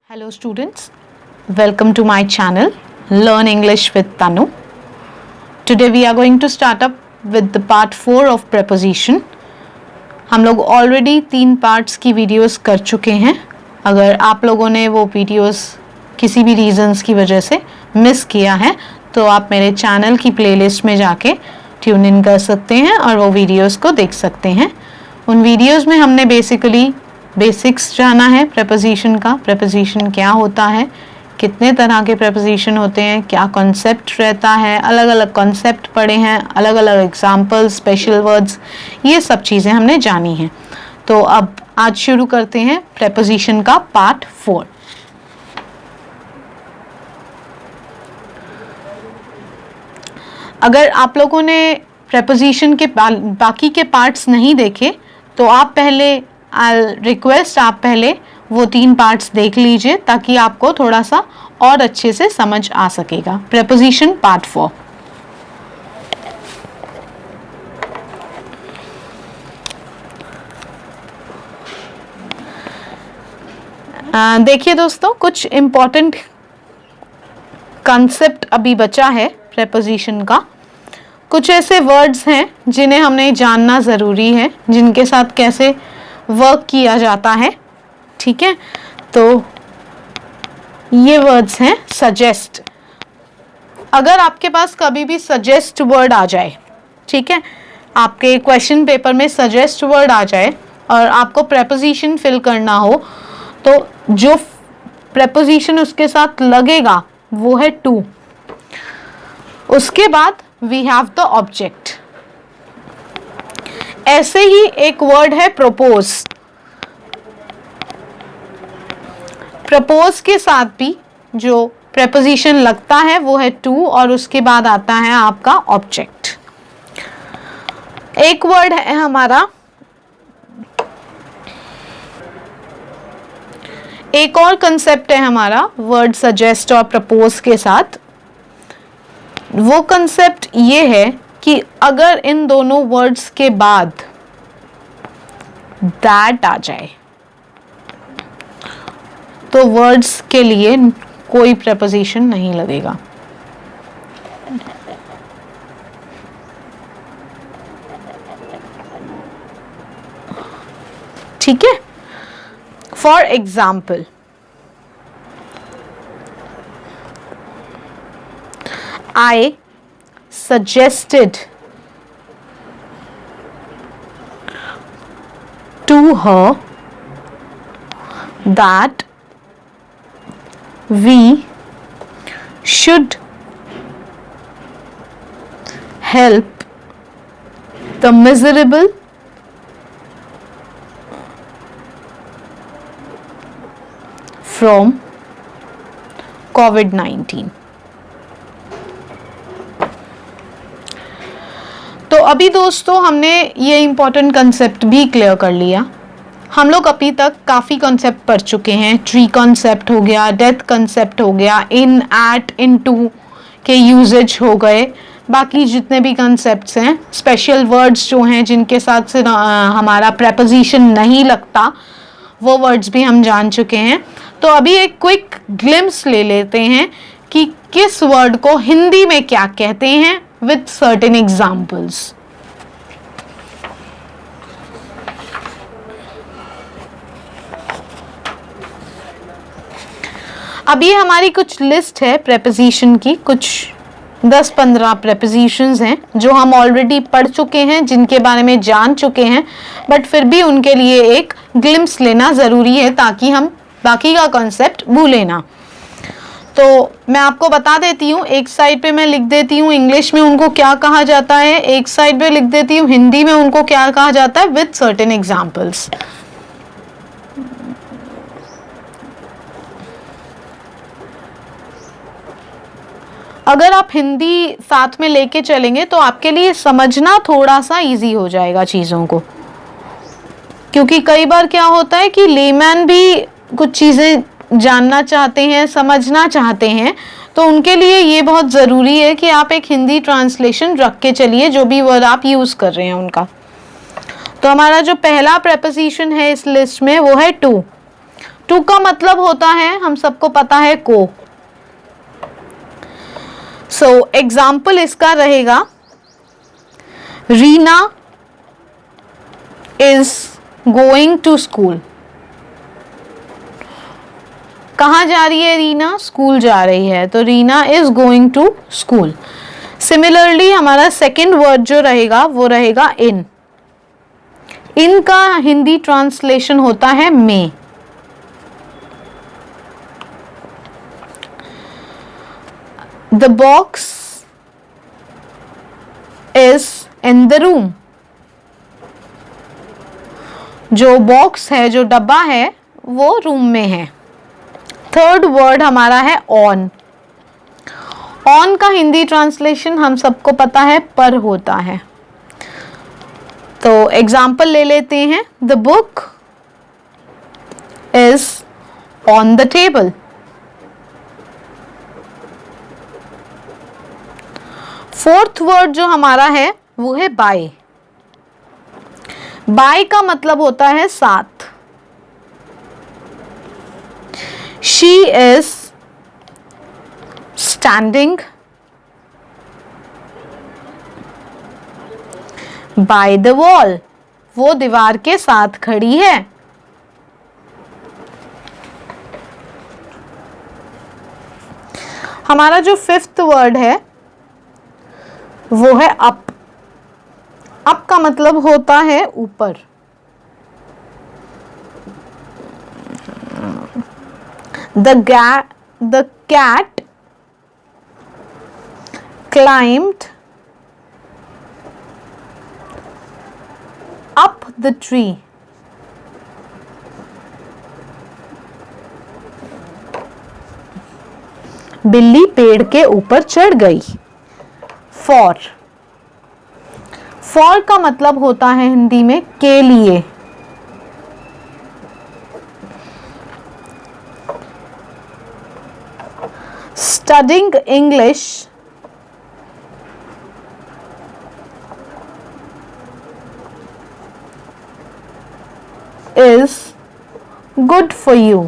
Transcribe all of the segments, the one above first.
Hello students, welcome to my channel Learn English with Tanu. Today we are going to start up with the part 4 of preposition. हम लोग already 3 parts की videos कर चुके हैं. अगर आप लोगों ने वो वीडियोस किसी भी रीजंस की वजह से मिस किया है तो आप मेरे चैनल की प्लेलिस्ट में जाके ट्यून इन कर सकते हैं और वो वीडियोस को देख सकते हैं. उन वीडियोस में हमने बेसिक्स जाना है प्रेपोजिशन का. प्रेपोजिशन क्या होता है, कितने तरह के प्रेपोजिशन होते हैं, क्या कॉन्सेप्ट रहता है, अलग अलग कॉन्सेप्ट पढ़े हैं, अलग अलग एग्जाम्पल्स, स्पेशल वर्ड्स, ये सब चीज़ें हमने जानी हैं. तो अब आज शुरू करते हैं प्रेपोजिशन का पार्ट 4. अगर आप लोगों ने प्रेपोजिशन के बाकी के पार्ट्स नहीं देखे तो आप पहले वो 3 पार्ट्स देख लीजिए ताकि आपको थोड़ा सा और अच्छे से समझ आ सकेगा. Preposition part 4. देखिए दोस्तों, कुछ इम्पोर्टेंट कंसेप्ट अभी बचा है प्रेपोजिशन का. कुछ ऐसे वर्ड्स हैं जिन्हें हमने जानना ज़रूरी है, जिनके साथ कैसे वर्क किया जाता है. ठीक है, तो ये वर्ड्स हैं सजेस्ट. अगर आपके पास कभी भी सजेस्ट वर्ड आ जाए, ठीक है, आपके क्वेश्चन पेपर में सजेस्ट वर्ड आ जाए और आपको प्रेपोजिशन फिल करना हो तो जो प्रेपोजिशन उसके साथ लगेगा वो है टू. उसके बाद वी हैव द ऑब्जेक्ट. ऐसे ही एक वर्ड है प्रपोज. प्रपोज के साथ भी जो प्रेपोजिशन लगता है वो है टू और उसके बाद आता है आपका ऑब्जेक्ट. एक वर्ड है हमारा, एक और कंसेप्ट है हमारा वर्ड सजेस्ट और प्रपोज के साथ. वो कंसेप्ट ये है कि अगर इन दोनों वर्ड्स के बाद दैट आ जाए तो वर्ड्स के लिए कोई प्रेपोजिशन नहीं लगेगा. ठीक है. For example, I suggested to her that we should help the miserable from COVID-19. तो अभी दोस्तों हमने ये इम्पोर्टेंट कंसेप्ट भी क्लियर कर लिया. हम लोग अभी तक काफ़ी कंसेप्ट पढ़ चुके हैं. ट्री कंसेप्ट हो गया, डेथ कंसेप्ट हो गया, इन, एट, इनटू के यूजेज हो गए. बाकी जितने भी कंसेप्ट्स हैं, स्पेशल वर्ड्स जो हैं जिनके साथ से हमारा प्रेपोजिशन नहीं लगता, वो वर्ड्स भी हम जान चुके हैं. तो अभी एक क्विक ग्लिम्स ले लेते हैं कि किस वर्ड को हिंदी में क्या कहते हैं with certain examples. अब ये हमारी कुछ लिस्ट है प्रेपोजिशन की. कुछ 10-15 प्रेपोजिशंस हैं जो हम ऑलरेडी पढ़ चुके हैं, जिनके बारे में जान चुके हैं, बट फिर भी उनके लिए एक ग्लिम्स लेना ज़रूरी है ताकि हम बाकी का कॉन्सेप्ट भूलें ना. तो मैं आपको बता देती हूँ, एक साइड पे मैं लिख देती हूँ इंग्लिश में उनको क्या कहा जाता है, एक साइड पे लिख देती हूँ हिंदी में उनको क्या कहा जाता है विद सर्टेन एग्जाम्पल्स. अगर आप हिंदी साथ में लेके चलेंगे तो आपके लिए समझना थोड़ा सा इजी हो जाएगा चीज़ों को, क्योंकि कई बार क्या होता है कि लेमैन भी कुछ चीज़ें जानना चाहते हैं, समझना चाहते हैं, तो उनके लिए ये बहुत ज़रूरी है कि आप एक हिंदी ट्रांसलेशन रख के चलिए जो भी वर्ड आप यूज़ कर रहे हैं उनका. तो हमारा जो पहला प्रेपोजिशन है इस लिस्ट में वो है टू. टू का मतलब होता है, हम सबको पता है, को। सो एग्जाम्पल इसका रहेगा, Reena is going to school. कहाँ जा रही है रीना? स्कूल जा रही है, तो Reena is going to school. Similarly हमारा सेकेंड वर्ड जो रहेगा वो रहेगा इन। इन का हिंदी ट्रांसलेशन होता है में। The box is in the room. जो बॉक्स है, जो डब्बा है, वो रूम में है। थर्ड वर्ड हमारा है ऑन। ऑन का हिंदी ट्रांसलेशन हम सबको पता है, पर होता है। तो एग्जाम्पल ले लेते हैं, the book is on the table. Fourth word जो हमारा है वो है बाय। बाय का मतलब होता है साथ। She is standing by the wall. वो दीवार के साथ खड़ी है। हमारा जो फिफ्थ वर्ड है वो है अप। अप का मतलब होता है ऊपर। The cat climbed up the tree. बिल्ली पेड़ के ऊपर चढ़ गई। फॉर। फॉर का मतलब होता है हिंदी में के लिए। Studying English is good for you.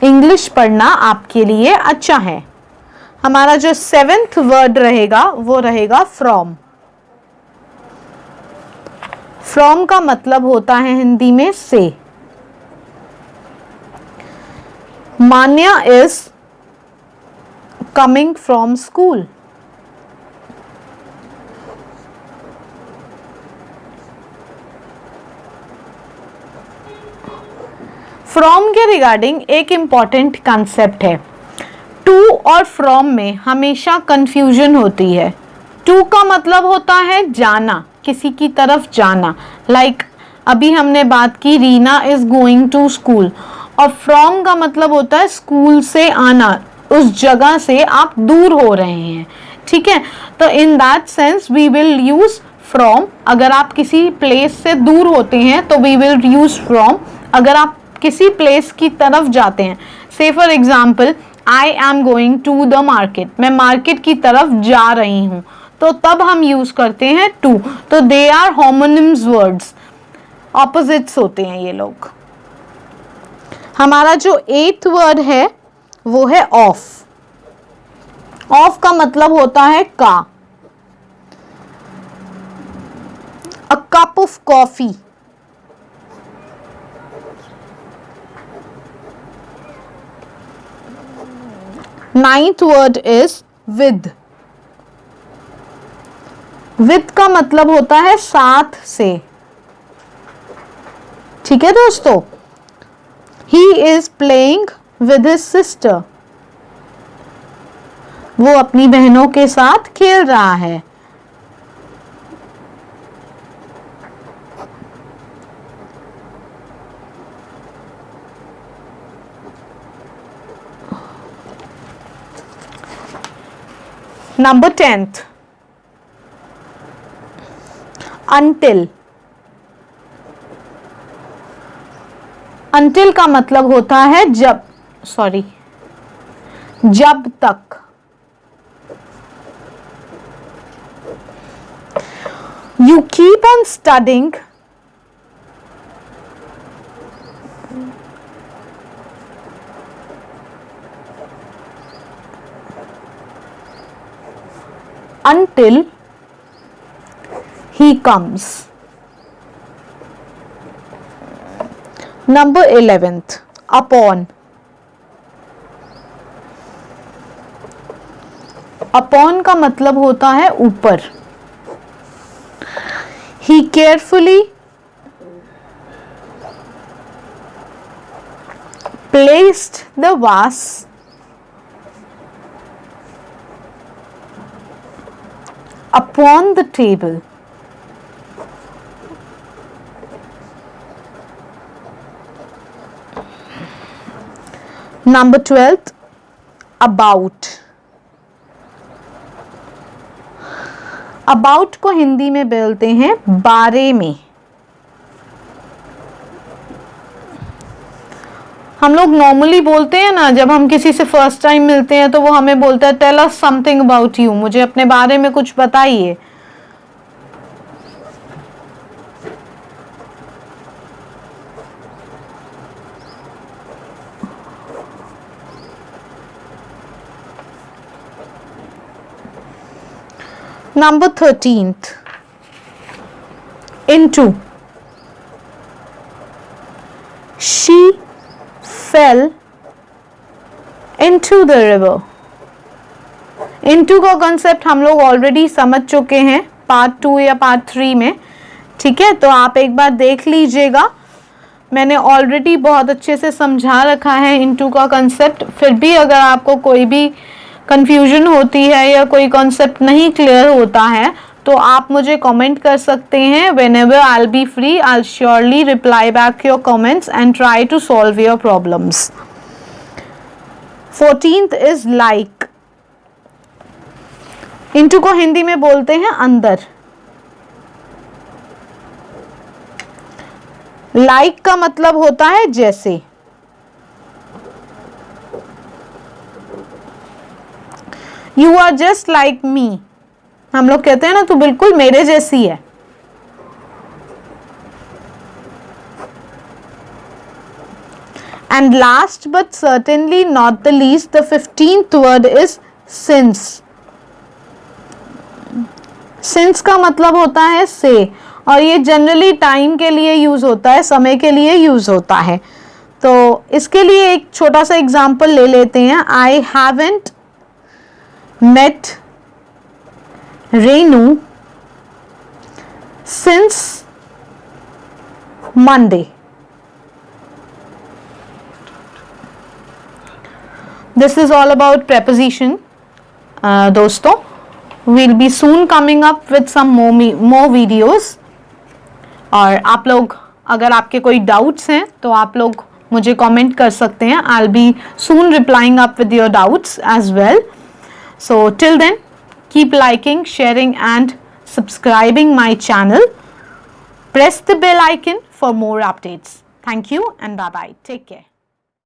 English पढ़ना आपके लिए अच्छा है। हमारा जो सेवेंथ वर्ड रहेगा वो रहेगा फ्रॉम। फ्रॉम का मतलब होता है हिंदी में से। Manya is coming from school. From के रिगार्डिंग एक इंपॉर्टेंट कंसेप्ट है। टू और फ्रॉम में हमेशा कंफ्यूजन होती है। टू का मतलब होता है जाना, किसी की तरफ जाना। लाइक अभी हमने बात की, Reena is going to school. और फ्रॉम का मतलब होता है स्कूल से आना, उस जगह से आप दूर हो रहे हैं। ठीक है, तो in that sense we will use from. अगर आप किसी प्लेस से दूर होते हैं तो वी विल यूज फ्रॉम। अगर आप किसी प्लेस की तरफ जाते हैं, say for example I am going to the market, मैं मार्केट की तरफ जा रही हूं, तो तब हम यूज करते हैं टू। तो they are homonyms words, opposites होते हैं ये लोग। हमारा जो एथ वर्ड है वो है ऑफ। ऑफ का मतलब होता है का। A cup of coffee. Ninth word is with. With का मतलब होता है साथ से। ठीक है दोस्तों, he is playing with his sister. वो अपनी बहनों के साथ खेल रहा है। Number 10th, until। until का मतलब होता है जब तक। You keep on studying until he comes. Number 11th, upon. Upon का मतलब होता है ऊपर. He carefully placed the vase upon the table. Number 12th, about. About को हिंदी में बोलते हैं बारे में. हम लोग नॉर्मली बोलते हैं ना, जब हम किसी से फर्स्ट टाइम मिलते हैं तो वो हमें बोलता है tell us something about you, मुझे अपने बारे में कुछ बताइए. Number 13th, into. She fell into the river. into का कॉन्सेप्ट हम लोग ऑलरेडी समझ चुके हैं पार्ट 2 या पार्ट 3 में. ठीक है, तो आप एक बार देख लीजिएगा. मैंने ऑलरेडी बहुत अच्छे से समझा रखा है into का कॉन्सेप्ट. फिर भी अगर आपको कोई भी कंफ्यूजन होती है या कोई कॉन्सेप्ट नहीं क्लियर होता है तो आप मुझे कमेंट कर सकते हैं. whenever I'll be free, I'll surely reply back your comments and try to solve your problems. 14th is like. into को हिंदी में बोलते हैं अंदर. like का मतलब होता है जैसे. You are just like me. हम लोग कहते हैं ना तू बिल्कुल मेरे जैसी है. And last but certainly not the least, the 15th word is since. since का मतलब होता है से, और ये जनरली टाइम के लिए यूज होता है, समय के लिए यूज होता है. तो इसके लिए एक छोटा सा एग्जाम्पल ले लेते हैं. I haven't met Renu since Monday. This is all about preposition. दोस्तों, we'll be soon coming up with some more videos. और आप लोग अगर आपके कोई doubts हैं तो आप लोग मुझे comment कर सकते हैं. I'll be soon replying up with your doubts as well. So till then, keep liking, sharing and subscribing my channel. Press the bell icon for more updates. Thank you and bye bye. Take care.